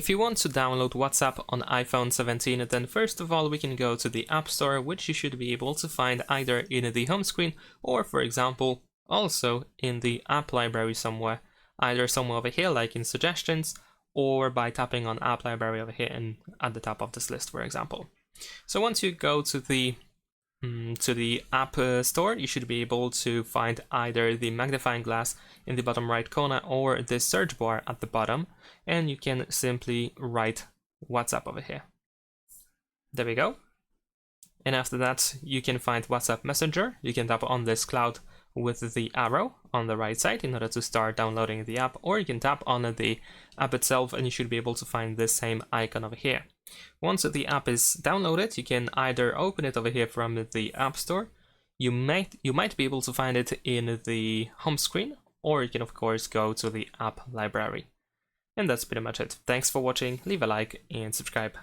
If you want to download WhatsApp on iPhone 17, then first of all we can go to the App Store, which you should be able to find either in the home screen or, for example, also in the app library somewhere, either somewhere over here like in suggestions, or by tapping on app library over here and at the top of this list, for example. So once you go to the App Store, you should be able to find either the magnifying glass in the bottom right corner or the search bar at the bottom, and you can simply write WhatsApp over here. There we go. And after that, you can find WhatsApp Messenger. You can tap on this cloud with the arrow on the right side in order to start downloading the app, or you can tap on the app itself and you should be able to find the same icon over here. Once the app is downloaded, you can either open it over here from the App Store. You might be able to find it in the home screen, or you can of course go to the app library. And that's pretty much it. Thanks for watching, leave a like and subscribe.